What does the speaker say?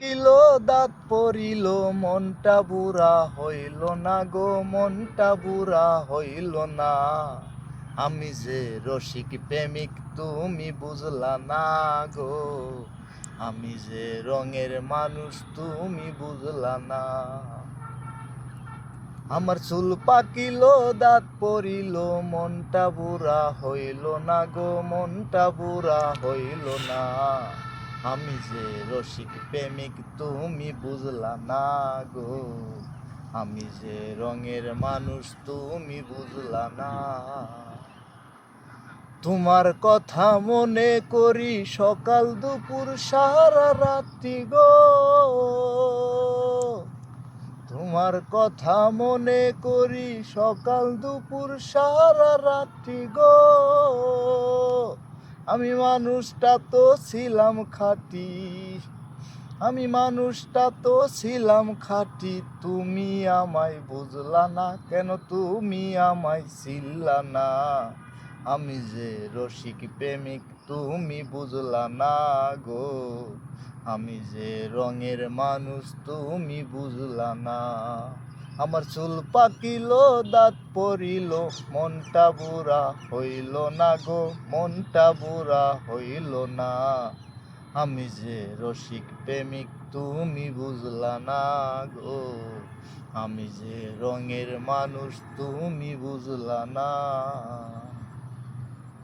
Kilo দাঁত পড়িল, মনটা বুড়া হইল না গো, মনটা বুড়া হইল না। আমি যে রসিক প্রেমিক তুমি বুঝলা না গো, আমি যে রঙের মানুষ তুমি বুঝলা না। আমার চুল পাকিল, দাঁত পড়িল, মনটা বুড়া হইল না গো, মনটা বুড়া হইল না। আমি যে রসিক প্রেমিক তুমি বুঝলা না গো, আমি যে রঙের মানুষ তুমি বুঝলা না। তোমার কথা মনে করি সকাল দুপুর সারা রাত্রি গো, তোমার কথা মনে করি সকাল দুপুর সারা রাত্রি গো। আমি মানুষটা তো ছিলাম খাঁটি, আমি মানুষটা তো ছিলাম খাঁটি, তুমি আমায় বুঝলা না কেন, তুমি আমায় ছিলা না। আমি যে রসিক প্রেমিক তুমি বুঝলা না গো, আমি যে রঙের মানুষ তুমি বুঝলা না। আমার চুল পাকিল, দাঁত পড়িল, মনটা বুড়া হইল না গো, মনটা বুড়া হইল না। আমি যে রসিক প্রেমিক তুমি বুঝলা না গো, আমি যে রঙের মানুষ তুমি বুঝলা না।